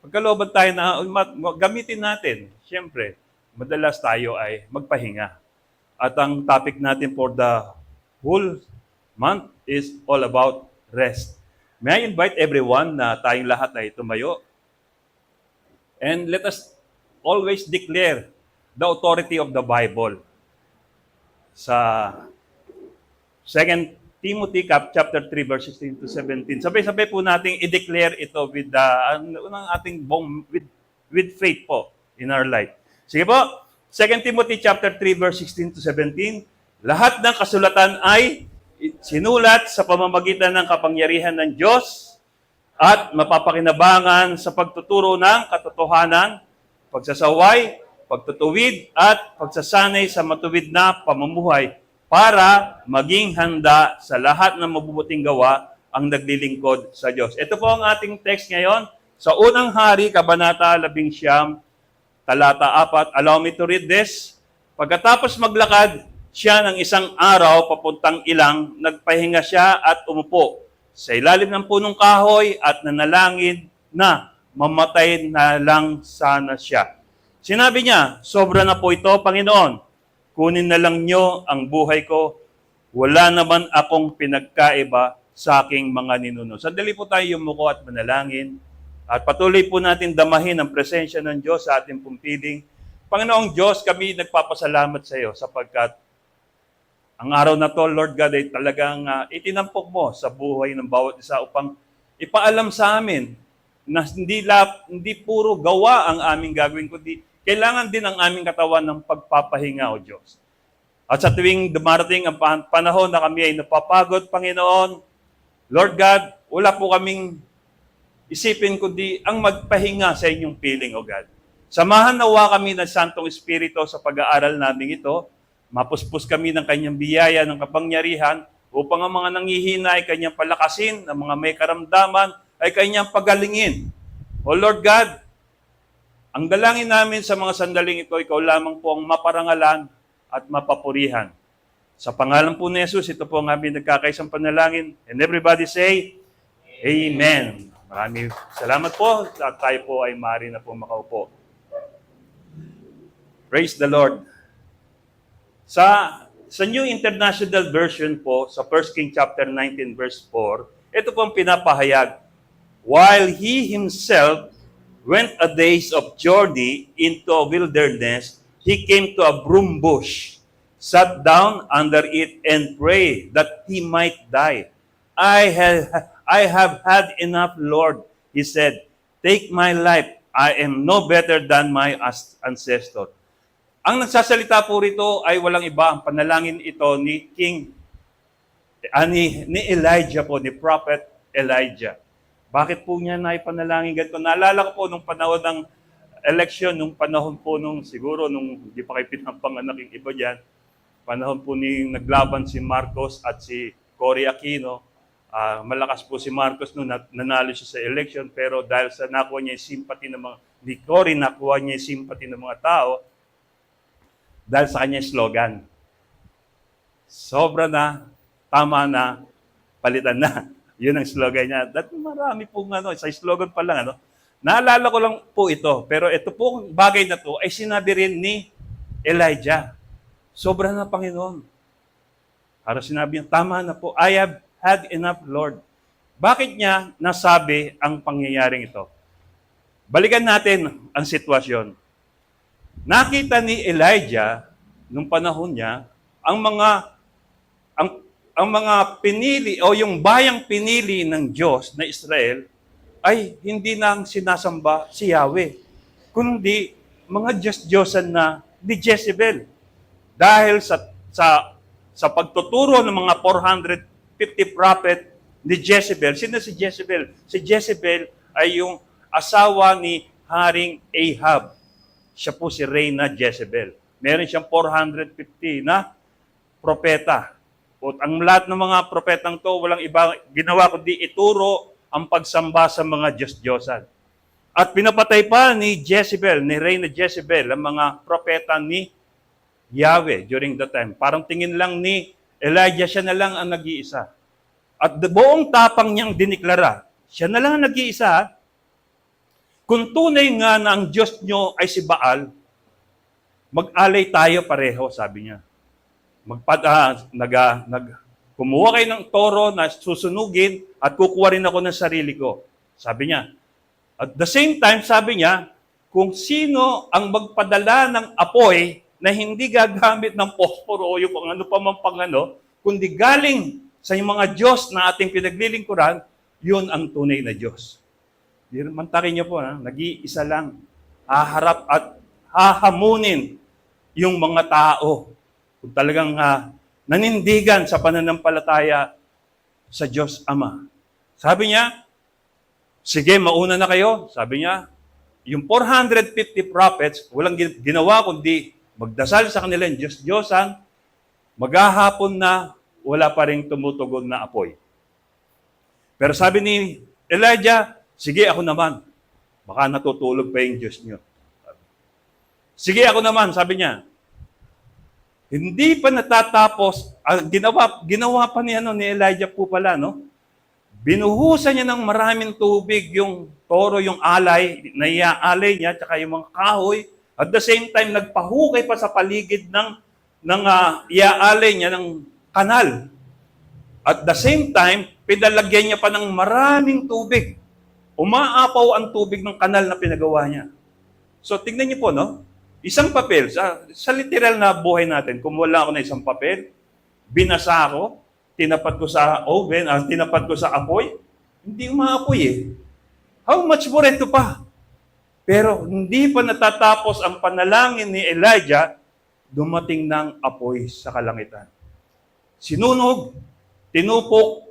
Pagkalooban tayo na gamitin natin, siyempre, madalas tayo ay magpahinga. At ang topic natin for the whole month is all about rest. May I invite everyone na tayong lahat ay tumayo and let us always declare the authority of the Bible. Sa 2 Timothy chapter 3 verse 16 to 17. Sabay-sabay po nating i-declare ito with ating with faith po in our life. Sige po. 2 Timothy chapter 3 verse 16 to 17. Lahat ng kasulatan ay sinulat sa pamamagitan ng kapangyarihan ng Diyos at mapapakinabangan sa pagtuturo ng katotohanan, pagsasaway, pagtutuwid at pagsasanay sa matuwid na pamumuhay para maging handa sa lahat ng mabubuting gawa ang naglilingkod sa Diyos. Ito po ang ating text ngayon sa Unang Hari, Kabanata 11, Talata 4. Allow me to read this. Pagkatapos maglakad siya ng isang araw papuntang ilang, nagpahinga siya at umupo sa ilalim ng punong kahoy at nanalangin na mamatay na lang sana siya. Sinabi niya, sobra na po ito, Panginoon. Kunin na lang niyo ang buhay ko. Wala naman akong pinagkaiba sa aking mga ninuno. Sandali po tayo yumuko at manalangin. At patuloy po natin damahin ang presensya ng Diyos sa ating pumpiling. Panginoong Diyos, kami nagpapasalamat sa iyo sapagkat ang araw na to, Lord God, ay talagang itinampok mo sa buhay ng bawat isa upang ipaalam sa amin na hindi puro gawa ang aming gagawin, kundi kailangan din ang aming katawan ng pagpapahinga, O Diyos. At sa tuwing dumarating ang panahon na kami ay napapagod, Panginoon, Lord God, wala po kaming isipin kundi ang magpahinga sa inyong piling, O God. Samahan nawa kami ng Santong Espiritu sa pag-aaral namin ito. Mapuspos kami ng kanyang biyaya, ng kapangyarihan, upang ang mga nanghihina ay kanyang palakasin, ang mga may karamdaman ay kanyang pagalingin. O Lord God, ang dalangin namin sa mga sandaling ito, ikaw lamang po ang maparangalan at mapapurihan. Sa pangalan po ni Jesus, ito po ang aming nagkakaisang panalangin. And everybody say, Amen. Maraming salamat po at tayo po ay maaari na po makaupo. Praise the Lord. Sa New International Version po, sa 1 King chapter 19 verse 4, ito po ang pinapahayag. While he himself went a days of journey into a wilderness, he came to a broom bush, sat down under it, and prayed that he might die. I have had enough, Lord, he said. Take my life. I am no better than my ancestor. Ang nagsasalita po rito ay walang iba. Ang panalangin ito ni ni Elijah po, ni Prophet Elijah. Bakit po niya naipanalangin ganito? Naalala ko po nung panahon ng election, nung panahon po siguro nung hindi pa kayo pinapanganak yung iba dyan, panahon po naglaban si Marcos at si Cory Aquino. Malakas po si Marcos nung nanalo siya sa election, pero dahil sa nakuha niya yung sympathy ng ni Cory, nakuha niya yung sympathy ng mga tao, dahil sa kanyang slogan. Sobra na, tama na, palitan na. Yun ang slogan niya. Marami pong sa slogan pa lang, Naalala ko lang po ito, pero ito pong bagay na to ay sinabi rin ni Elijah. Sobra na, Panginoon. Para sinabi niya, tama na po, I have had enough, Lord. Bakit niya nasabi ang pangyayaring ito? Balikan natin ang sitwasyon. Nakita ni Elijah nung panahon niya ang mga pinili o yung bayang pinili ng Diyos na Israel ay hindi nang sinasamba si Yahweh, kundi mga Diyos-Diyosan na ni Jezebel. Dahil sa pagtuturo ng mga 450 prophet ni Jezebel. Sino si Jezebel? Si Jezebel ay yung asawa ni Haring Ahab. Siya po si Reyna Jezebel. Meron siyang 450 na propeta. At ang lahat ng mga propetang to, walang iba ginawa kundi ituro ang pagsamba sa mga Diyos-Diyosan. At pinapatay pa ni Jezebel, ni Reyna Jezebel, ang mga propeta ni Yahweh during the time. Parang tingin lang ni Elijah, siya na lang ang nag-iisa. At buong tapang niyang diniklara, siya na lang ang nag-iisa. Kung tunay nga na ang Diyos nyo ay si Baal, mag-alay tayo pareho, sabi niya. Kumuha kayo ng toro na susunugin at kukuha rin ako ng sarili ko. Sabi niya. At the same time, sabi niya, kung sino ang magpadala ng apoy na hindi gagamit ng posporo o yung kung ano pa man pangano, kundi galing sa mga Diyos na ating pinaglilingkuran, yun ang tunay na Diyos. Mantakin niyo po, nag-iisa lang. Haharap at hahamunin yung mga tao. Kung talagang nanindigan sa pananampalataya sa Diyos Ama. Sabi niya, sige, mauna na kayo. Sabi niya, yung 450 prophets, walang ginawa kundi magdasal sa kanila yung Diyos-Diyosan, maghahapon na wala pa rin tumutugon na apoy. Pero sabi ni Elijah, sige ako naman. Baka natutulog pa yung Diyos niyo. Sige ako naman, sabi niya. Hindi pa natatapos, ginawa pa ni Elijah po pala, no? Binuhusan niya ng maraming tubig yung toro, yung alay, na iaalay niya, tsaka yung mga kahoy. At the same time, nagpahukay pa sa paligid ng iaalay niya ng kanal. At the same time, pinalagyan niya pa ng maraming tubig. Umaapaw ang tubig ng kanal na pinagawa niya. So, tingnan niyo po, no? Isang papel, sa literal na buhay natin, kumuha ako na isang papel, binasa ako, tinapat ko sa oven, tinapat ko sa apoy, hindi umaapoy eh. How much more ito pa? Pero hindi pa natatapos ang panalangin ni Elijah, dumating ng apoy sa kalangitan. Sinunog, tinupok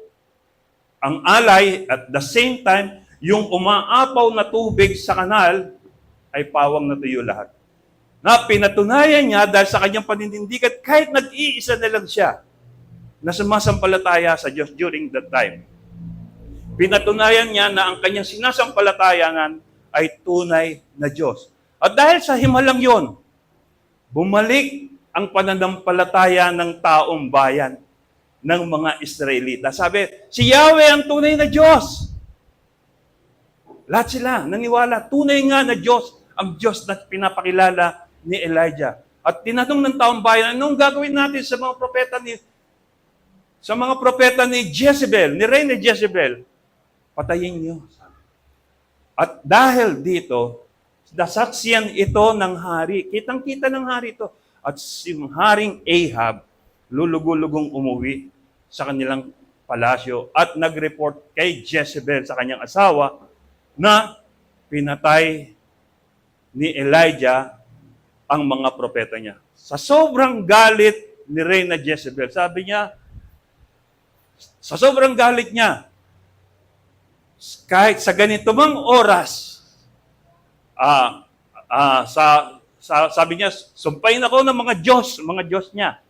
ang alay, at the same time, yung umaapaw na tubig sa kanal ay pawang natuyo lahat. Na pinatunayan niya dahil sa kanyang paninindigan, kahit nag-iisa na lang siya, na sumasampalataya sa Diyos during that time. Pinatunayan niya na ang kanyang sinasampalatayanan ay tunay na Diyos. At dahil sa himalang yon, bumalik ang pananampalataya ng taong bayan ng mga Israelita. Sabi, si Yahweh ang tunay na Diyos. Lahat sila naniwala, tunay nga na Diyos, ang Diyos na pinapakilala ni Elijah. At tinanong ng taong bayan, anong gagawin natin sa mga propeta ni Jezebel, ni Reyna Jezebel? Patayin niyo. At dahil dito, nasaksiyan ito ng hari. Kitang-kita ng hari ito. At yung haring Ahab, lulugulugong umuwi sa kanilang palasyo at nag-report kay Jezebel sa kanyang asawa na pinatay ni Elijah ang mga propeta niya. Sa sobrang galit ni Reyna Jezebel, sabi niya, sa sobrang galit niya, kahit sa ganito mang oras, sabi niya, sumpayin ako ng mga Diyos niya.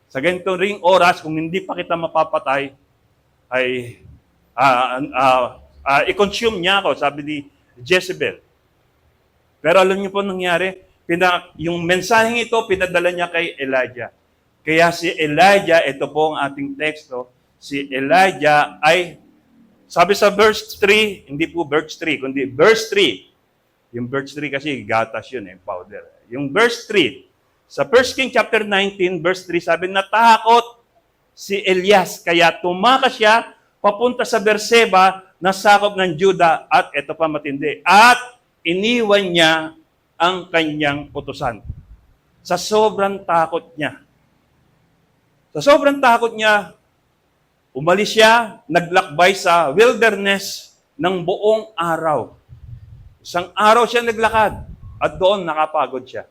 Sa ganito ring oras, kung hindi pa kita mapapatay, ay i-consume niya ako, sabi ni Jezebel. Pero alam niyo po nangyari, yung mensaheng ito, pinadala niya kay Elijah. Kaya si Elijah, ito po ang ating teksto, si Elijah ay, sabi sa verse 3, hindi po verse 3, kundi verse 3. Yung verse 3 kasi gatas yun, powder. Yung verse 3, sa 1 King chapter 19, verse 3, sabi, natakot si Elias, kaya tumakas siya papunta sa Berseba na sakop ng Juda, at ito pa matindi, at iniwan niya ang kanyang utusan. Sa sobrang takot niya. Umalis siya, naglakbay sa wilderness ng buong araw. Isang araw siya naglakad at doon nakapagod siya.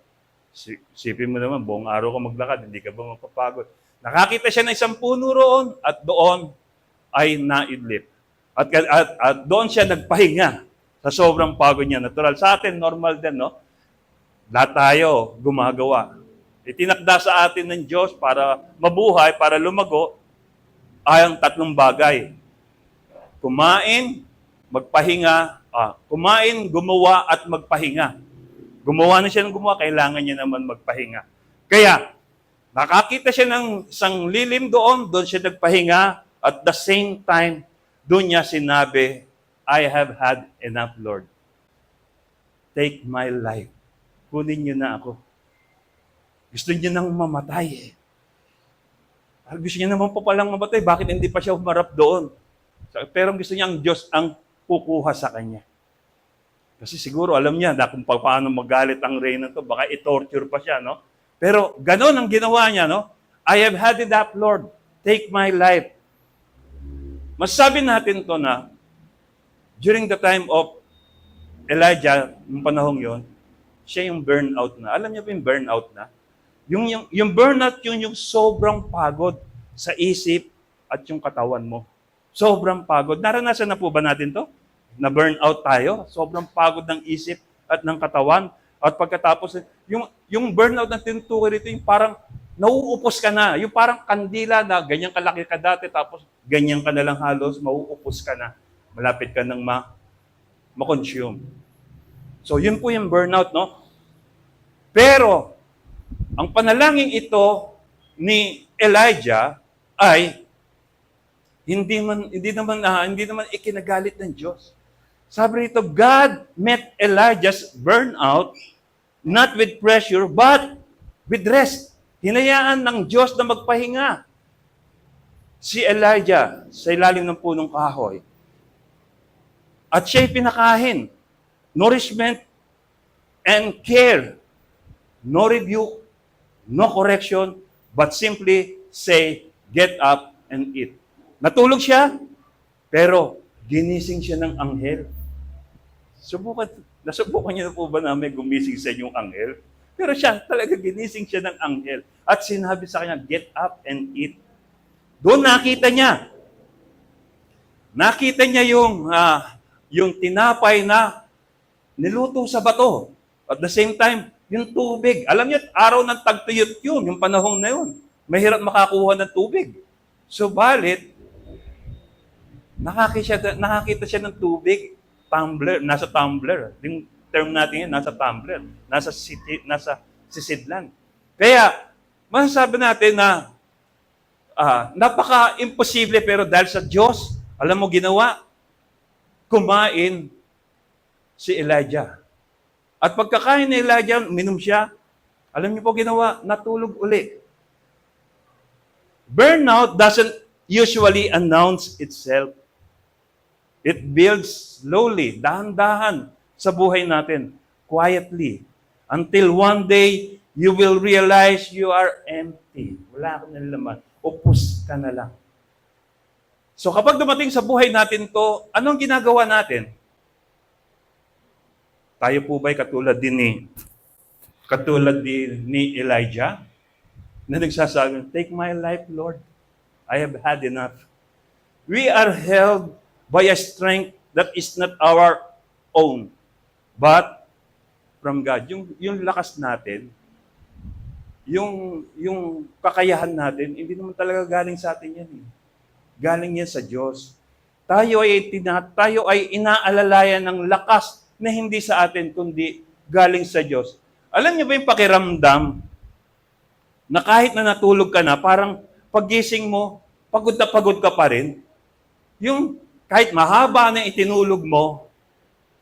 Sipin mo naman, buong araw ka maglakad, hindi ka ba mapapagod? Nakakita siya ng isang puno roon at doon ay naidlip. At doon siya nagpahinga sa sobrang pagod niya. Natural sa atin, normal din, no? Lahat tayo gumagawa. Itinakda sa atin ng Diyos para mabuhay, para lumago, ay ang tatlong bagay. Kumain, magpahinga, kumain, gumawa, at magpahinga. Gumawa na siya ng gumawa, kailangan niya naman magpahinga. Kaya, nakakita siya ng isang lilim doon siya nagpahinga, at the same time, doon niya sinabi, I have had enough, Lord. take my life. Kunin niyo na ako. Gusto niyo nang mamatay eh. Gusto niya naman pa palang mamatay, bakit hindi pa siya humarap doon? Pero gusto niya ang Diyos ang kukuha sa kanya. Kasi siguro alam niya na kung paano magalit ang reyna to, baka i-torture pa siya, no? Pero ganon ang ginawa niya, no? I have had it up, Lord. Take my life. Masasabi natin to na during the time of Elijah, yung panahong yon, siya yung burnout na. Alam niyo ba yung burnout na? Yung burnout yung sobrang pagod sa isip at yung katawan mo. Sobrang pagod. Naranasan na po ba natin to? Na burnout tayo. Sobrang pagod ng isip at ng katawan. At pagkatapos, yung burnout na tinutukoy rito, yung parang nauupos ka na. Yung parang kandila na ganyan kalaki ka dati, tapos ganyan ka na lang halos, mauupos ka na. Malapit ka nang ma-consume. So, yun po yung burnout, no? Pero, ang panalangin ito ni Elijah ay hindi naman ikinagalit ng Diyos. Sabi rito, God met Elijah's burnout not with pressure but with rest. Hinayaan ng Diyos na magpahinga si Elijah sa ilalim ng punong kahoy. At siya'y pinakain. Nourishment and care. No rebuke, no correction, but simply say, get up and eat. Natulog siya, pero ginising siya ng anghel. Nasubukan niyo na po ba na may gumising sa inyong anghel? Pero siya, talaga ginising siya ng anghel. At sinabi sa kanya, get up and eat. Doon nakita niya. Nakita niya yung tinapay na niluto sa bato. At the same time, yung tubig. Alam niyo, araw ng tagtuyot yun, yung panahon na yun. Mahirap makakuha ng tubig. So, balit, nakakita siya ng tubig, tumbler, nasa tumbler. Yung term natin yan, nasa tumbler. Nasa sisidlan. Kaya, masasabi natin na napaka-imposible pero dahil sa Diyos, alam mo ginawa, kumain si Elijah. At pagkakain ni Elijah, uminom siya, alam niyo po ginawa, natulog uli. Burnout doesn't usually announce itself. It builds slowly, dahan-dahan sa buhay natin, quietly, until one day, you will realize you are empty. Wala ka na laman. Upos ka na lang. So kapag dumating sa buhay natin to, anong ginagawa natin? Tayo po ba'y katulad din ni Elijah na nagsasabi, take my life, Lord. I have had enough. We are held by a strength that is not our own, but from God. Yung lakas natin, yung kakayahan natin, hindi naman talaga galing sa atin yan. Galing yan sa Diyos. Tayo ay inaalalayan ng lakas na hindi sa atin, kundi galing sa Diyos. Alam niyo ba yung pakiramdam na kahit na natulog ka na, parang paggising mo, pagod ka pa rin? Yung kahit mahaba na itinulog mo,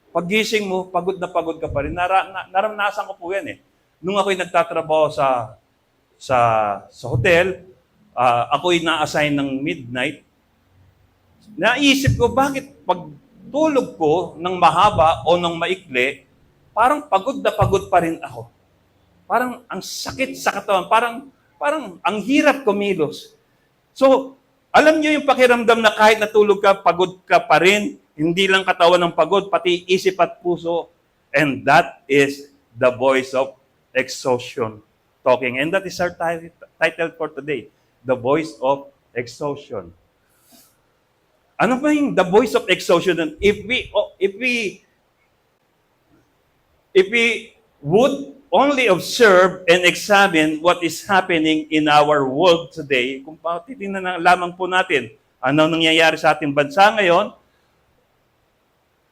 paggising mo, pagod ka pa rin. Naranasan ko po yan eh. Nung ako'y nagtatrabaho sa hotel, ako'y na-assign ng midnight, naisip ko, bakit pag tulog ko ng mahaba o ng maikli, parang pagod pa rin ako. Parang ang sakit sa katawan, parang ang hirap kumilos. So, alam niyo yung pakiramdam na kahit natulog ka, pagod ka pa rin, hindi lang katawan ng pagod, pati isip at puso. And that is the voice of exhaustion talking. And that is our title for today, the voice of exhaustion. Ano ba yung the voice of exhaustion? If we would only observe and examine what is happening in our world today, kung titingnan lamang po natin ano nangyayari sa ating bansa ngayon,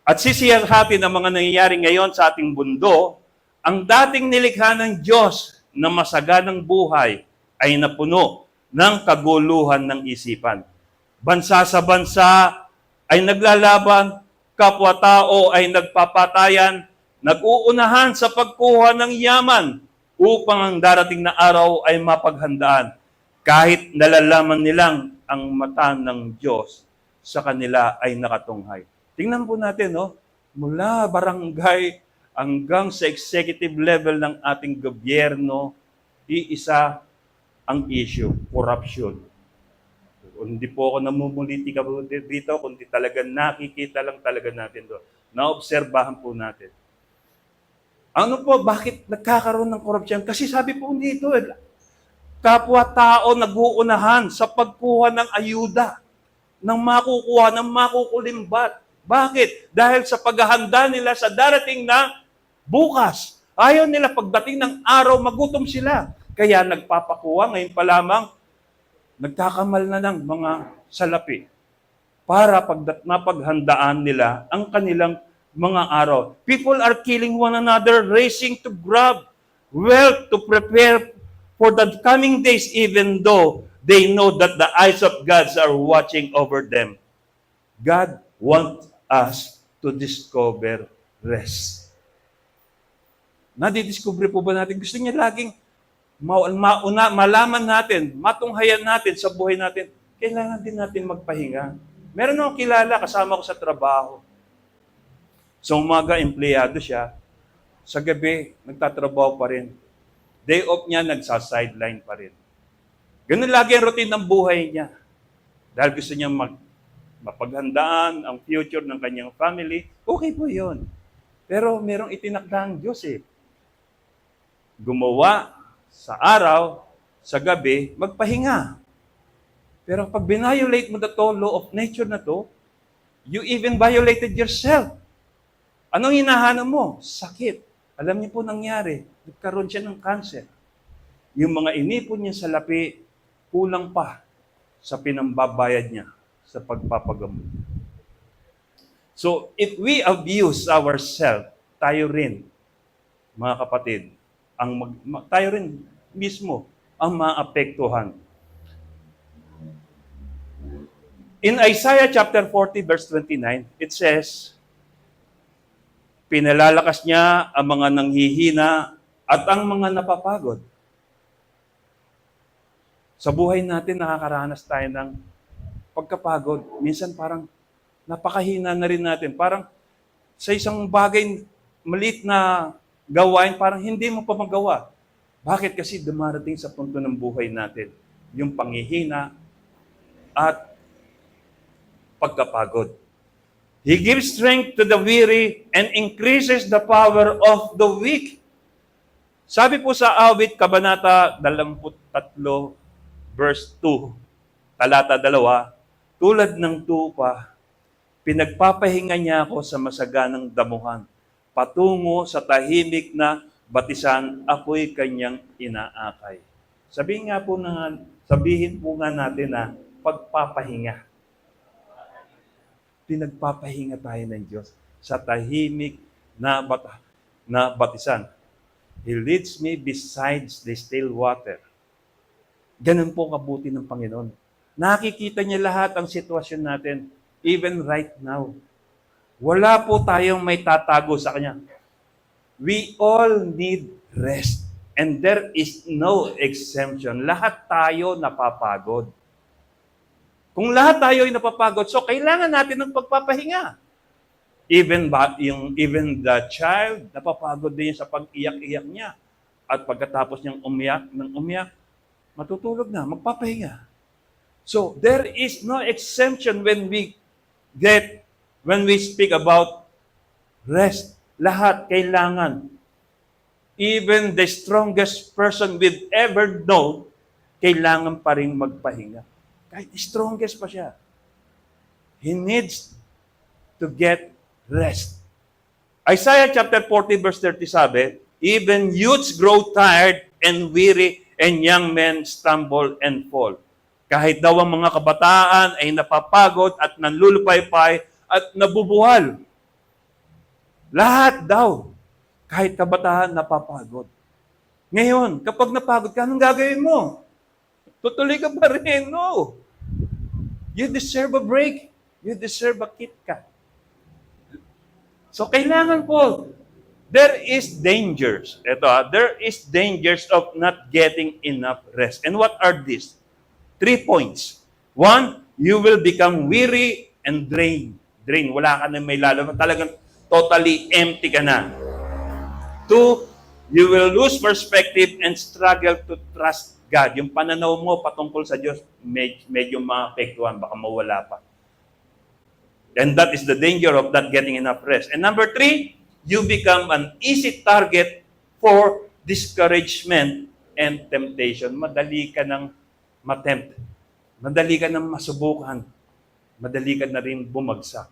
at sisiyahatin ang mga nangyayari ngayon sa ating mundo, ang dating nilikha ng Diyos na masaganang buhay ay napuno ng kaguluhan ng isipan. Bansa sa bansa ay naglalaban, kapwa-tao ay nagpapatayan, nag-uunahan sa pagkuha ng yaman upang ang darating na araw ay mapaghandaan kahit nalalaman nilang ang mata ng Diyos sa kanila ay nakatunghay. Tingnan po natin, no? Mula barangay hanggang sa executive level ng ating gobyerno, iisa ang issue, corruption. Hindi po ako namumulitika dito, kundi talaga nakikita lang talaga natin doon. Naobserbahan po natin. Ano po, bakit nagkakaroon ng korupsyon? Kasi sabi po dito, kapwa-tao nag-uunahan sa pagkuha ng ayuda, ng makukuha, ng makukulimbat. Bakit? Dahil sa paghahanda nila sa darating na bukas. Ayaw nila pagdating ng araw, magutom sila. Kaya nagpapakuha, ngayon pa lamang, nagkakamal na ng mga salapi para napaghandaan nila ang kanilang mga araw. People are killing one another, racing to grab wealth to prepare for the coming days, even though they know that the eyes of God are watching over them. God wants us to discover rest. Nadidiscover po ba natin? Gusto niya laging malaman natin, matunghayan natin sa buhay natin, kailangan din natin magpahinga. Meron akong kilala, kasama ko sa trabaho. Sa umaga, empleyado siya. Sa gabi, nagtatrabaho pa rin. Day off niya, nagsa-sideline pa rin. Ganun lagi ang routine ng buhay niya. Dahil gusto niya mapaghandaan ang future ng kanyang family, okay po yun. Pero merong itinakda ang Diyos eh. Gumawa sa araw, sa gabi, magpahinga. Pero pag binviolate mo na to, law of nature na to, you even violated yourself. Anong hinahanap mo? Sakit. Alam niyo po nangyari, nagkaroon siya ng cancer. Yung mga inipon niya sa lapi, kulang pa sa pinambabayad niya sa pagpapagamot. So, if we abuse ourselves, tayo rin, mga kapatid, tayo rin mismo ang maapektuhan. In Isaiah chapter 40 verse 29, it says, pinalalakas niya ang mga nanghihina at ang mga napapagod. Sa buhay natin, nakakaranas tayo ng pagkapagod. Minsan parang napakahina na rin natin. Parang sa isang bagay, maliit na gawain, parang hindi mo pa magawa. Bakit? Kasi dumarating sa punto ng buhay natin yung panghihina at pagkapagod. He gives strength to the weary and increases the power of the weak. Sabi po sa Awit, Kabanata 23, verse 2, talata 2, tulad ng tupa, pinagpapahinga niya ako sa masaganang damuhan. Patungo sa tahimik na batisan, ako'y kanyang inaakay. Sabihin po nga natin na pagpapahinga. Pinagpapahinga tayo ng Diyos sa tahimik na batisan. He leads me besides the still water. Ganun po kabuti ng Panginoon. Nakikita niya lahat ang sitwasyon natin, even right now. Wala po tayong may tatago sa Kanya. We all need rest. And there is no exemption. Lahat tayo napapagod. Kung lahat tayo ay napapagod, so kailangan natin ng pagpapahinga. Even the child, napapagod din sa pag-iyak-iyak niya. At pagkatapos niyang umiyak, matutulog na, magpapahinga. So, there is no exemption when we speak about rest. Lahat kailangan. Even the strongest person we've ever known, kailangan pa rin magpahinga. Kahit strongest pa siya. He needs to get rest. Isaiah chapter 40 verse 30 sabi, even youths grow tired and weary, and young men stumble and fall. Kahit daw ang mga kabataan ay napapagod at nanlulupaypay at nabubuhal. Lahat daw, kahit kabataan, napapagod. Ngayon, kapag napagod ka, anong gagawin mo? Tutuloy ka pa rin? No. You deserve a break. You deserve a KitKat. So, kailangan po, There is dangers. There is dangers of not getting enough rest. And what are these? 3 points. One, you will become weary and drained. Drain, wala ka na may lalaman. Talagang totally empty ka na. Two, you will lose perspective and struggle to trust God. Yung pananaw mo patungkol sa Diyos, medyo maapektuhan, baka mawala pa. And that is the danger of not getting enough rest. And number 3, you become an easy target for discouragement and temptation. Madali ka ng matempt. Madali ka ng masubukan. Madali ka na rin bumagsak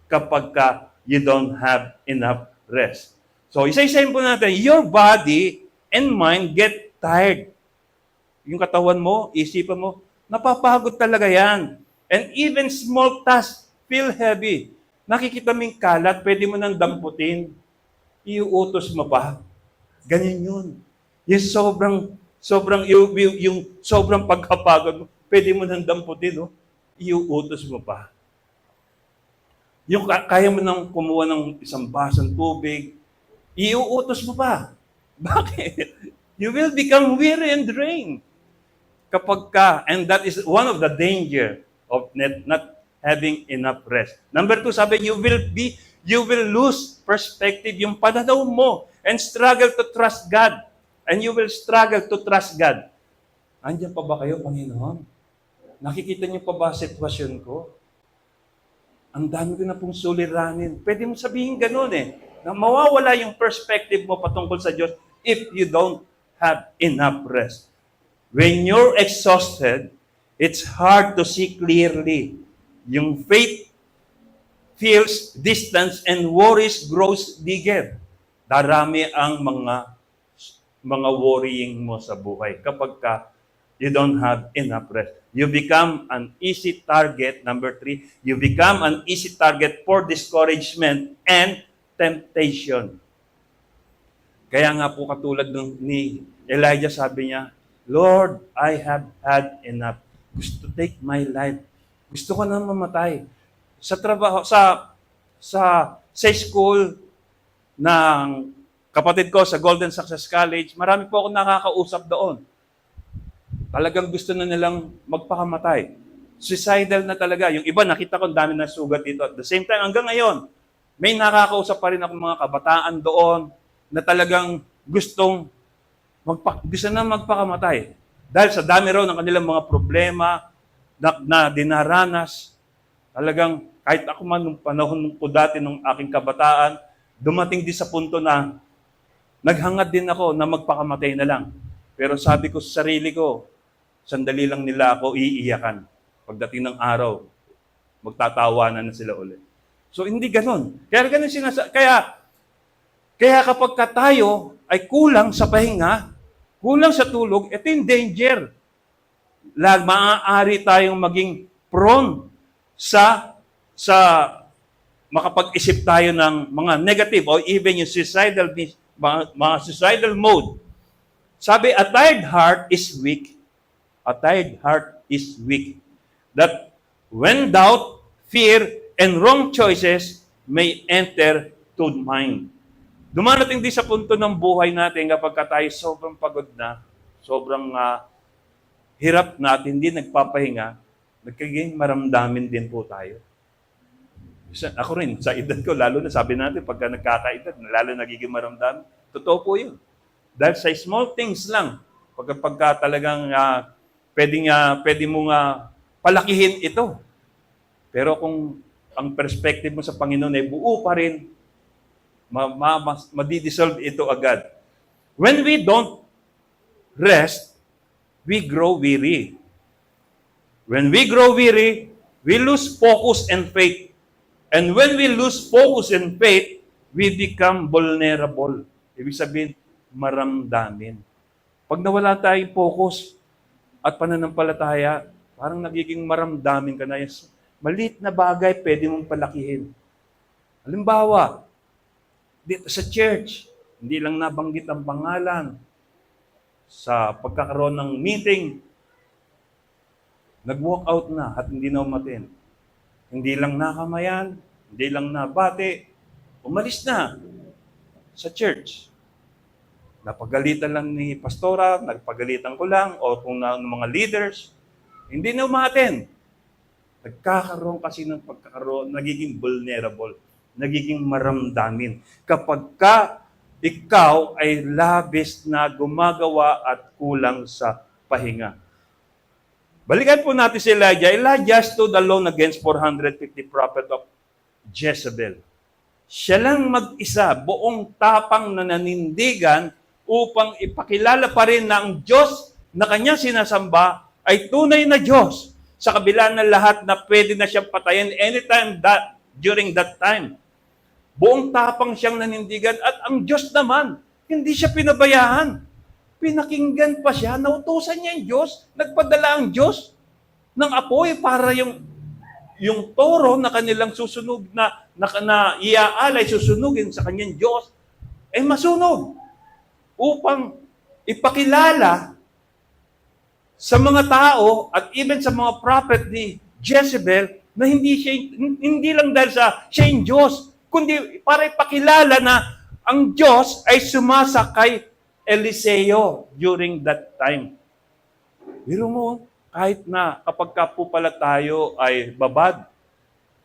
kapag you don't have enough rest. So, isa-isahin po natin, your body and mind get tired. Yung katawan mo, isipan mo, napapagod talaga yan. And even small tasks feel heavy. Nakikita mo yung kalat, pwede mo nang damputin. Iuutos mo pa. Ganyan yun. Yung sobrang pagkapagod mo, pwede mo nang damputin, no? Iuutos mo pa. Yung kaya mo nang kumuha ng isang basong tubig, iuutos mo pa. Bakit? You will become weary and drained. And that is one of the danger of not having enough rest. Number 2, sabi, you will lose perspective, yung pananaw mo, and struggle to trust God. And you will struggle to trust God. Andiyan pa ba kayo, Panginoon? Nakikita niyo pa ba sitwasyon ko? Ang dami ko na pong suliranin. Pwede mo sabihin ganun na mawawala yung perspective mo patungkol sa Diyos if you don't have enough rest. When you're exhausted, it's hard to see clearly. Yung faith feels distance and worries grows bigger. Darami ang mga worrying mo sa buhay kapag you don't have enough rest. You become an easy target. Number 3, you become an easy target for discouragement and temptation. Kaya nga po katulad ni Elijah, sabi niya, Lord, I have had enough. Gusto to take my life. Gusto ko na mamatay. Sa trabaho, sa school ng kapatid ko sa Golden Success College, marami po akong nakakausap doon. Talagang gusto na nilang magpakamatay. Suicidal na talaga. Yung iba, nakita ko, dami na sugat dito. At the same time, hanggang ngayon, may nakakausap pa rin ako mga kabataan doon na talagang gusto na magpakamatay. Dahil sa dami raw ng kanilang mga problema na dinaranas, talagang kahit ako man nung panahon ko dati nung aking kabataan, dumating din sa punto na naghangad din ako na magpakamatay na lang. Pero sabi ko sa sarili ko, sandali lang nila ako iiyakan. Pagdating ng araw, magtatawanan na sila ulit. So, hindi ganun. Kaya kapag tayo ay kulang sa pahinga, kulang sa tulog, ito yung danger. Maaari tayong maging prone sa makapag-isip tayo ng mga negative or even yung mga suicidal mode. Sabi, a tired heart is weak. A tired heart is weak. That when doubt, fear, and wrong choices may enter to mind. Dumarating din sa punto ng buhay natin kapag tayo sobrang pagod na, sobrang hirap na at hindi nagpapahinga, nagkaging maramdamin din po tayo. Ako rin, sa edad ko, lalo na sabi natin, pagka nagkakaedad, lalo nagiging maramdamin. Totoo po yun. Dahil sa small things lang, pagka talagang pwede mo palakihin ito. Pero kung ang perspective mo sa Panginoon ay buo pa rin, madi-dissolve ito agad. When we don't rest, we grow weary. When we grow weary, we lose focus and faith. And when we lose focus and faith, we become vulnerable. Ibig sabihin, maramdamin. Pag nawala tayong focus at pananampalataya, parang nagiging maramdamin ka na. Maliit na bagay, pwede mong palakihin. Halimbawa, dito sa church, hindi lang nabanggit ang pangalan. Sa pagkakaroon ng meeting, nag-walk out na at hindi na umatin. Hindi lang nakamayan, hindi lang nabati, umalis na. sa church. Napagalitan lang ni pastora, nagpagalitan ko lang, o kung ng mga leaders, hindi na umaten. Nagkakaroon kasi ng pagkakaroon, nagiging vulnerable, nagiging maramdamin. Kapag ka ikaw ay labis na gumagawa at kulang sa pahinga. Balikan po natin si Elijah. Elijah stood alone against 450 prophet of Jezebel. Siya lang mag-isa, buong tapang na nanindigan upang ipakilala pa rin na ang Diyos na kanyang sinasamba ay tunay na Diyos sa kabila ng lahat na pwede na siyang patayin anytime during that time. Buong tapang siyang nanindigan at ang Diyos naman, hindi siya pinabayaan. Pinakinggan pa siya, nautusan niya ang Diyos, nagpadala ang Diyos ng apoy para yung toro na kanilang susunog na iaalay, susunugin sa kanyang Diyos, ay masunog upang ipakilala sa mga tao at even sa mga prophet ni Jezebel na hindi lang dahil sa siya yung Diyos, kundi para ipakilala na ang Diyos ay sumasa kay Eliseo during that time. Biro mo, kahit na kapag ka po pala tayo ay babad,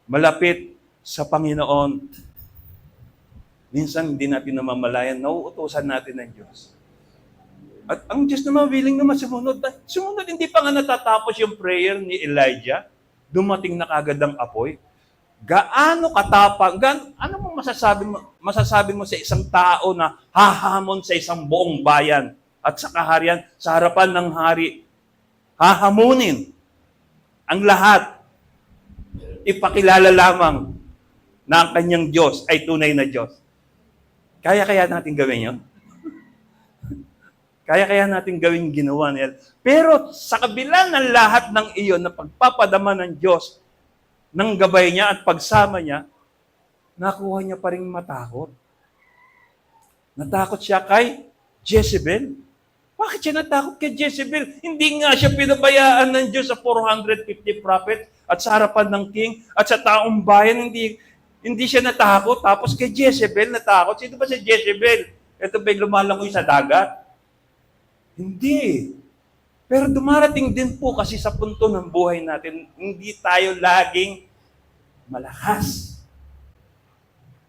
malapit sa Panginoon, minsan hindi natin namamalayan, nauutosan natin ng Diyos. At ang Diyos naman willing naman sumunod. Sumunod, hindi pa nga natatapos yung prayer ni Elijah, dumating na kagad ang apoy. Gaano katapang, ano mo masasabi mo sa isang tao na hahamon sa isang buong bayan at sa kaharian, sa harapan ng hari, hahamunin ang lahat, ipakilala lamang na ang kanyang Diyos ay tunay na Diyos. Kaya natin gawin yun? Kaya natin gawin ginawa niya. Pero sa kabila ng lahat ng iyon na pagpapadama ng Diyos, ng gabay niya at pagsama niya, nakuha niya pa rin matakot. Natakot siya kay Jezebel. Bakit siya natakot kay Jezebel? Hindi nga siya pinabayaan ng Diyos sa 450 prophet at sa harapan ng king at sa taong bayan, hindi siya natakot. Tapos kay Jezebel natakot. Sino ba si Jezebel? Ito ba'y lumalangoy sa dagat? Hindi. Pero dumarating din po kasi sa punto ng buhay natin, hindi tayo laging malakas.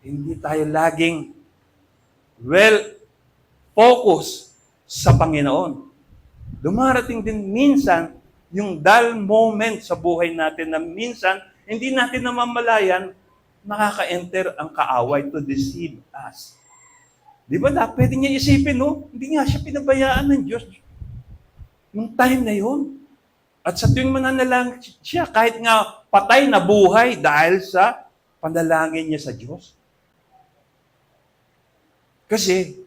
Hindi tayo laging focus sa Panginoon. Dumarating din minsan yung dull moment sa buhay natin na minsan hindi natin namamalayan, nakaka-enter ang kaaway to deceive us. Di ba? Pwede niya isipin, no? Hindi nga siya pinabayaan ng Diyos nung time na yun. At sa tuwing mananalangin siya, kahit nga patay na buhay dahil sa panalangin niya sa Diyos. Kasi,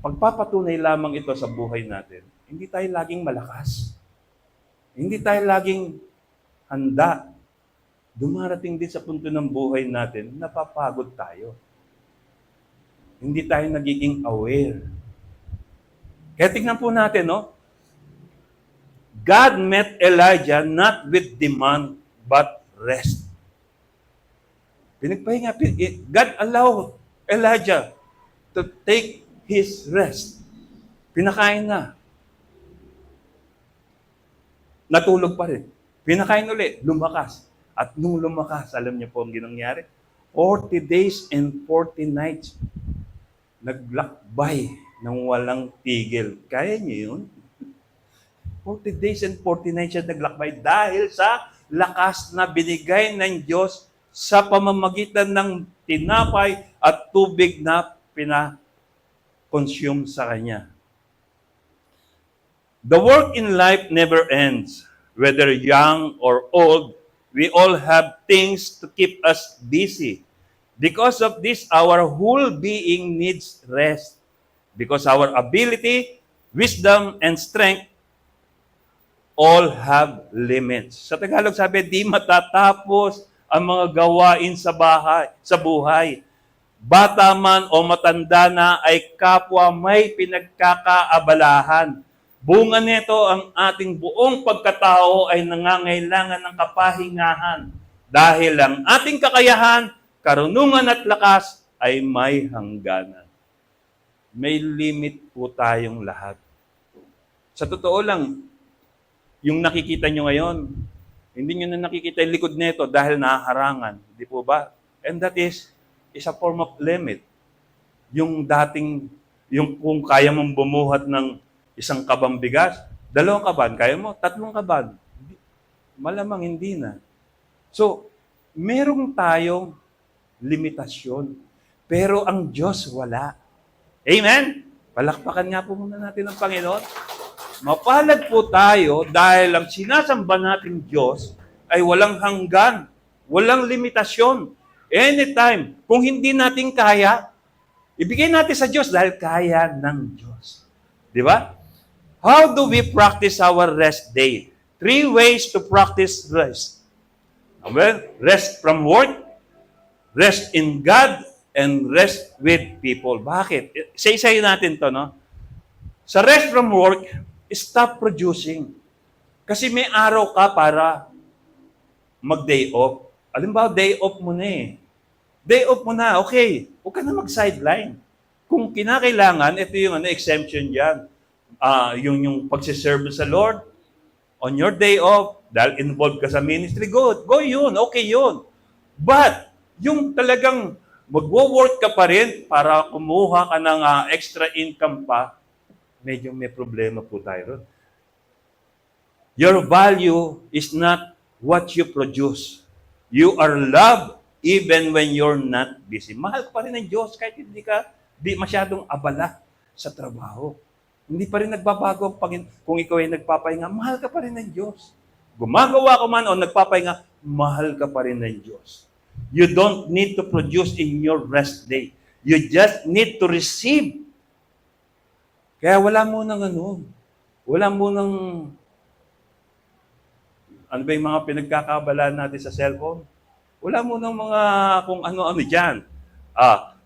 pagpapatunay lamang ito sa buhay natin, hindi tayo laging malakas. Hindi tayo laging handa. Dumarating din sa punto ng buhay natin, napapagod tayo. Hindi tayo nagiging aware. Kaya tingnan po natin, no? God met Elijah not with demand, but rest. Pinagpahinga. God allowed Elijah to take his rest. Pinakain na. Natulog pa rin. Pinakain ulit, lumakas. At nung lumakas, alam niyo po ang ginangyari? 40 days and 40 nights. Naglakbay ng walang tigil. Kaya niyo yun? 40 days and 40 nights siya naglakbay dahil sa lakas na binigay ng Diyos sa pamamagitan ng tinapay at tubig na pina-consume sa Kanya. The work in life never ends. Whether young or old, we all have things to keep us busy. Because of this, our whole being needs rest. Because our ability, wisdom, and strength all have limits. Sa Tagalog sabi, di matatapos ang mga gawain sa buhay. Bata man o matanda na ay kapwa may pinagkakaabalahan. Bunga nito ang ating buong pagkatao ay nangangailangan ng kapahingahan dahil ang ating kakayahan, karunungan at lakas ay may hangganan. may limit po tayong lahat. Sa totoo lang, yung nakikita nyo ngayon, hindi nyo na nakikita yung likod nito dahil nahaharangan. Di po ba? And that is a form of limit. Yung dating, yung kung kaya mong bumuhat ng isang kabang bigas, 2 kaban, kaya mo, 3 kaban. Malamang hindi na. So, merong tayong limitasyon. Pero ang Diyos wala. Amen? Palakpakan nga po muna natin ang Panginoon. Mapalad po tayo dahil ang sinasamba nating Diyos ay walang hanggan, walang limitasyon. Anytime, kung hindi natin kaya, ibigay natin sa Diyos dahil kaya ng Diyos. Di ba? How do we practice our rest day? 3 ways to practice rest. Well, rest from work, rest in God, and rest with people. Bakit? Isa-isayin natin to, no? Sa rest from work, stop producing. Kasi may araw ka para mag-day off. Alimbawa, day off mo na eh. Day off mo na, okay. Huwag ka na mag-sideline. Kung kinakailangan, ito yung exemption dyan. Yung pagsiserve sa Lord, on your day off, dahil involved ka sa ministry, go yun, okay yun. But, yung talagang magwo-work ka pa rin para kumuha ka ng extra income pa, medyo may problema po tayo ron. Your value is not what you produce. You are loved even when you're not busy. Mahal ka pa rin ng Diyos kahit hindi masyadong abala sa trabaho. Hindi pa rin nagbabago ang Panginoon. Kung ikaw ay nagpapahinga, mahal ka pa rin ng Diyos. Gumagawa ka man o nagpapahinga, mahal ka pa rin ng Diyos. You don't need to produce in your rest day. You just need to receive. Kaya wala mo nang wala mo nang, ano ba yung mga pinagkakabalaan natin sa cellphone? Wala mo nang mga kung ano-ano dyan.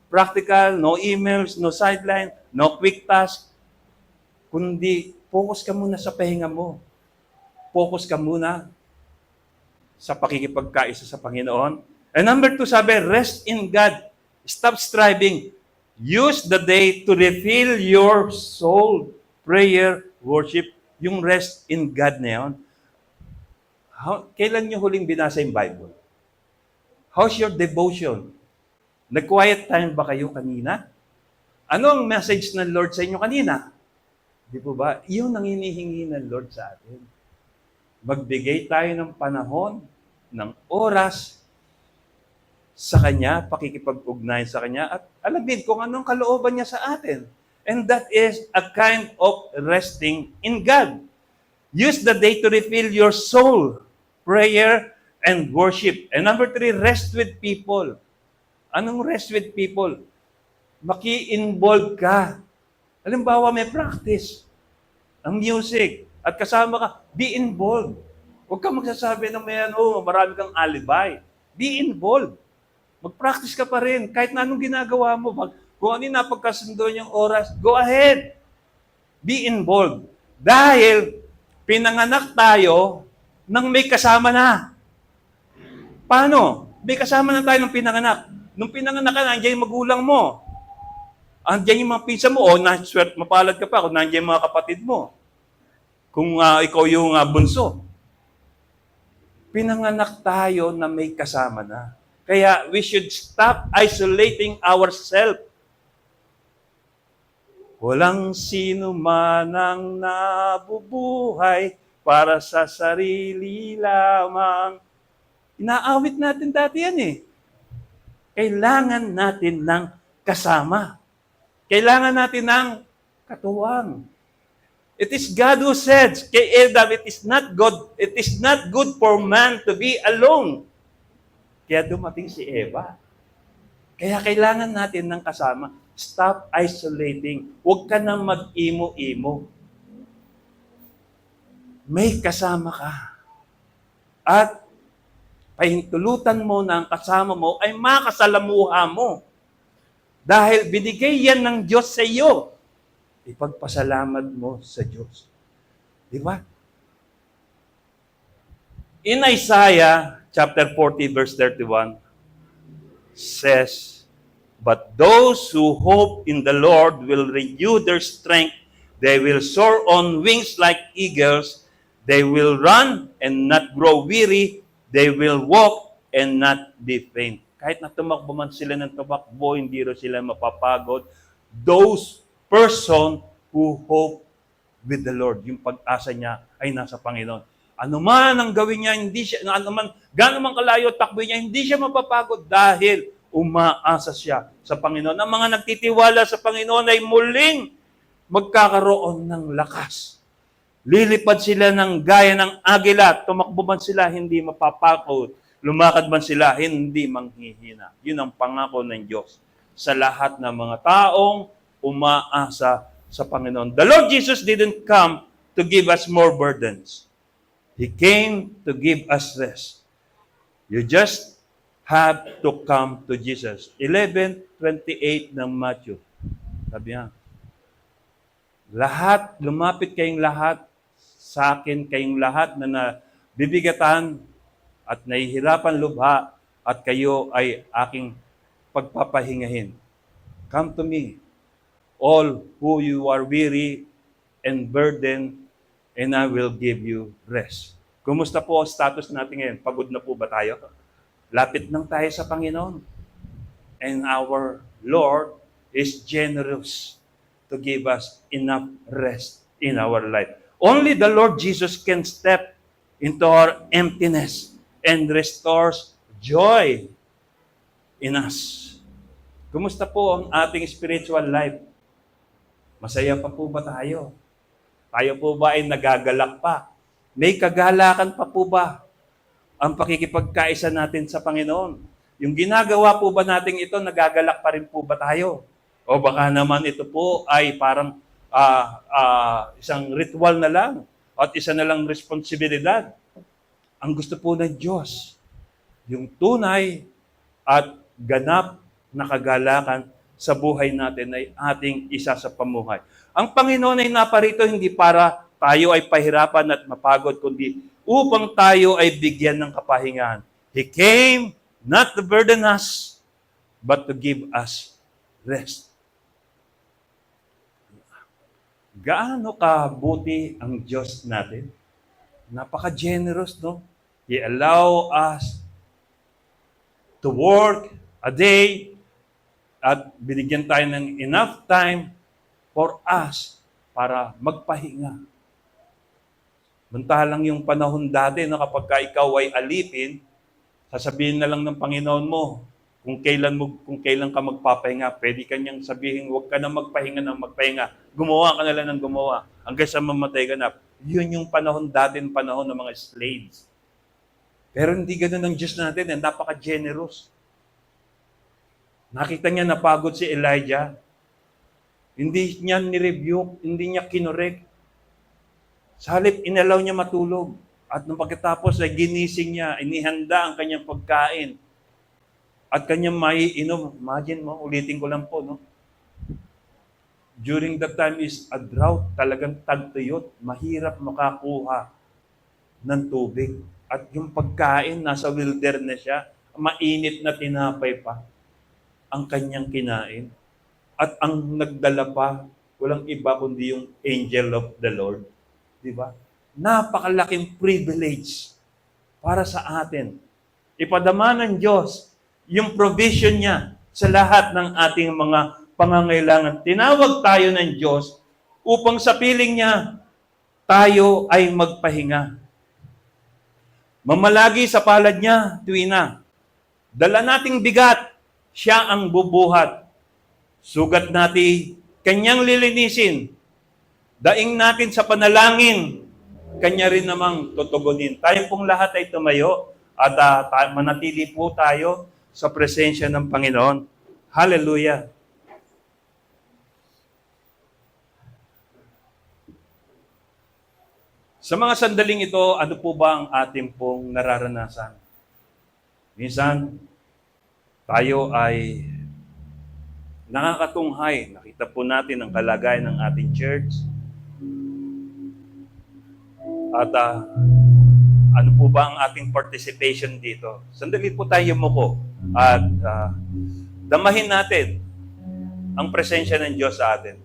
Practical, no emails, no sideline, no quick task. Kundi, focus ka muna sa pahinga mo. Focus ka muna sa pakikipagkaisa sa Panginoon. And number 2, sabi, rest in God. Stop striving. Use the day to refill your soul. Prayer, worship, yung rest in God na yun. Kailan nyo huling binasa yung Bible? How's your devotion? Nag-quiet time ba kayo kanina? Ano ang message ng Lord sa inyo kanina? Di po ba? Iyon ang hinihingi ng Lord sa atin. Magbigay tayo ng panahon, ng oras sa Kanya, pakikipag-ugnayan sa Kanya, at alamin kung anong kalooban niya sa atin. And that is a kind of resting in God. Use the day to refill your soul, prayer, and worship. And number 3, rest with people. Anong rest with people? Maki-involve ka. Halimbawa, may practice. Ang music. At kasama ka, be involved. Huwag kang magsasabi ng marami kang alibay. Be involved. Mag-practice ka pa rin. Kahit na anong ginagawa mo. Kung ano yung napagkasundo yung oras, go ahead. Be involved. Dahil pinanganak tayo nang may kasama na. Paano? May kasama na tayo ng pinanganak. Nung pinanganak ka, nandiyan yung magulang mo. Andiyan yung mga pinsan mo, mapalad ka pa kung nandiyan yung mga kapatid mo. Kung ikaw yung bunso. Pinanganak tayo na may kasama na. Kaya we should stop isolating ourselves. Walang sino man ang nabubuhay para sa sarili lamang. Inaawit natin dati yan eh. Kailangan natin ng kasama. Kailangan natin ng katuwang. It is God who said, kay Adam, it is not good for man to be alone. Kaya dumating si Eva. Kaya kailangan natin ng kasama. Stop isolating. Huwag ka nang mag-imo-imo. May kasama ka. At pahintulutan mo na ang kasama mo ay makasalamuha mo. Dahil binigay yan ng Diyos sa iyo. Ipagpasalamat mo sa Diyos. Di ba? In Isaiah chapter 40 verse 31 says, But those who hope in the Lord will renew their strength. They will soar on wings like eagles. They will run and not grow weary. They will walk and not be faint. Kahit na tumakbo man sila ng tumakbo, hindi rin sila mapapagod. Those person who hope with the Lord, yung pag-asa niya ay nasa Panginoon. Ano man ang gawin niya, hindi siya, gaano man kalayo takbo niya, hindi siya mapapagod dahil umaasa siya sa Panginoon. Ang mga nagtitiwala sa Panginoon ay muling magkakaroon ng lakas. Lilipad sila ng gaya ng agila. Tumakbo man sila, hindi mapapagod. Lumakad man sila, hindi manghihina. Yun ang pangako ng Diyos sa lahat ng mga taong umaasa sa Panginoon. The Lord Jesus didn't come to give us more burdens. He came to give us rest. You just have to come to Jesus. 11:28 ng Matthew. Sabi niya, lahat, lumapit kayong lahat, sa akin kayong lahat na nabibigatan at nahihirapan lubha at kayo ay aking pagpapahingahin. Come to me, all who you are weary and burdened, and I will give you rest. Kumusta po ang status natin ngayon? Pagod na po ba tayo? Lapit lang tayo sa Panginoon. And our Lord is generous to give us enough rest in our life. Only the Lord Jesus can step into our emptiness and restores joy in us. Kumusta po ang ating spiritual life? Masaya pa po ba tayo? Tayo po ba ay nagagalak pa? May kagalakan pa po ba ang pakikipagkaisa natin sa Panginoon? Yung ginagawa po ba natin ito, nagagalak pa rin po ba tayo? O baka naman ito po ay parang isang ritual na lang at isa na lang responsibilidad. Ang gusto po ng Diyos, yung tunay at ganap na kagalakan sa buhay natin ay ating isa sa pamuhay. Ang Panginoon ay naparito hindi para tayo ay pahirapan at mapagod, kundi upang tayo ay bigyan ng kapahingahan. He came not to burden us, but to give us rest. Gaano kabuti ang Diyos natin? Napaka-generous, no? He allow us to work a day at binigyan tayo ng enough time for us para magpahinga. Mantalang yung panahon dati na kapag ikaw ay alipin, sasabihin na lang ng Panginoon mo kung kailan ka magpapahinga. Pwede kanyang sabihin, huwag ka na magpahinga ng magpahinga. Gumawa ka na lang ng gumawa hanggang sa mamatay ka na. Yun yung panahon dati, panahon ng mga slaves. Pero hindi ganun ang Diyos natin, napaka-generous. Nakita niya napagod si Elijah. Hindi niya ni-review, hindi niya kinorek. Sa halip, inalaw niya matulog. At nung pagkatapos ay ginising niya, inihanda ang kanyang pagkain. At kanyang maiinom. Imagine mo, ulitin ko lang po, no? During that time is a drought, talagang tagtuyot. Mahirap makakuha ng tubig. At yung pagkain, nasa wilderness siya, mainit na tinapay pa ang kanyang kinain. At ang nagdala pa, walang iba kundi yung angel of the Lord. Di ba? Napakalaking privilege para sa atin. Ipadama ng Diyos yung provision niya sa lahat ng ating mga pangangailangan. Tinawag tayo ng Diyos upang sa piling niya, tayo ay magpahinga. Mamalagi sa palad niya, tuwina. Dala nating bigat, siya ang bubuhat. Sugat natin, kanyang lilinisin. Daing natin sa panalangin, kanya rin namang tutugunin. Tayo pong lahat ay tumayo at manatili po tayo sa presensya ng Panginoon. Hallelujah! Sa mga sandaling ito, ano po ba ang ating pong nararanasan? Minsan, tayo ay nakakatunghay. Nakita po natin ang kalagayan ng ating church. At ano po ba ang ating participation dito? Sandali po tayo yumuko. At Damahin natin ang presensya ng Diyos sa atin.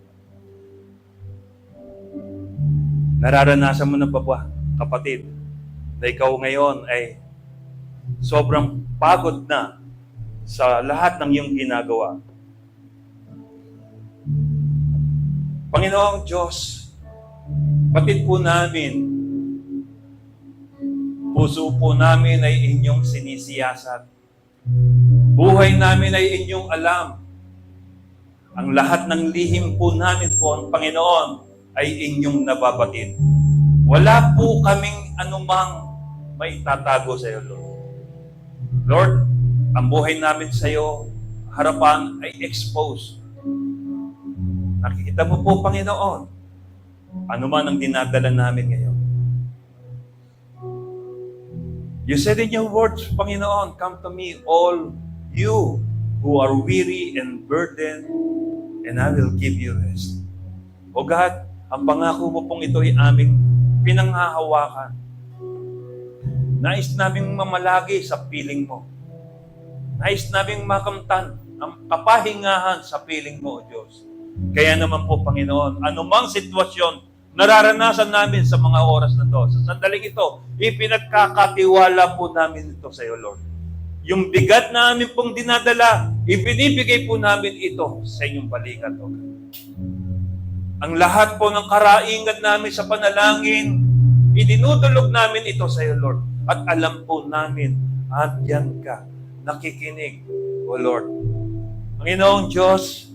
Nararanasan mo na ba, kapatid, na ikaw ngayon ay sobrang pagod na sa lahat ng iyong ginagawa? Panginoong Diyos, batid po namin, puso po namin ay inyong sinisiyasat. Buhay namin ay inyong alam. Ang lahat ng lihim po namin po, Panginoon, ay inyong nababatid. Wala po kaming anumang may tatago sa iyo, Lord. Lord, ang buhay namin sa iyo, harapan ay exposed. Nakikita mo po, Panginoon, ano man ang dinadala namin ngayon. You said in your words, Panginoon, come to me, all you who are weary and burdened, and I will give you rest. O God, ang pangako mo pong ito ay aming pinanghahawakan. Nais naming mamalagi sa piling mo. Nais naming makamtan ang kapahingahan sa piling mo, O Diyos. Kaya naman po, Panginoon, anumang sitwasyon nararanasan namin sa mga oras na to, sa sandaling ito, ipinagkakatiwala po namin ito sa iyo, Lord. Yung bigat na amin pong dinadala, ibinibigay po namin ito sa inyong balikat, O God. Ang lahat po ng karaingan namin sa panalangin, idinudulog namin ito sa iyo, Lord. At alam po namin, andyan ka, nakikinig, O Lord. Panginoong Diyos,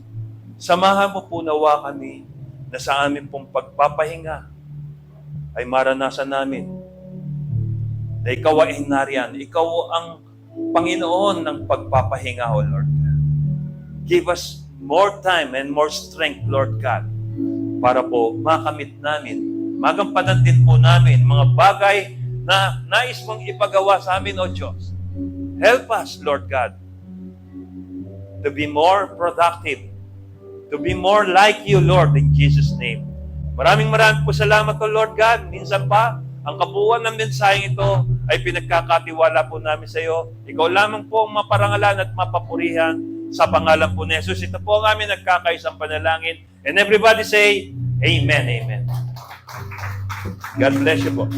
samahan mo po nawa kami na sa amin pong pagpapahinga ay maranasan namin na ikaw ay nariyan. Ikaw ang Panginoon ng pagpapahinga, O Lord. Give us more time and more strength, Lord God, para po makamit namin, magampanan din po namin mga bagay na nais mong ipagawa sa amin, O Diyos. Help us, Lord God, to be more productive, to be more like you, Lord, in Jesus' name. Maraming po salamat, O Lord God. Minsan pa, ang kabuuan ng mensaheng ito ay pinagkakatiwala po namin sa iyo. Ikaw lamang po ang maparangalan at mapapurihan sa pangalan po ni Jesus. Ito po ang aming nagkakaisang panalangin. And everybody say, Amen, Amen. God bless you po.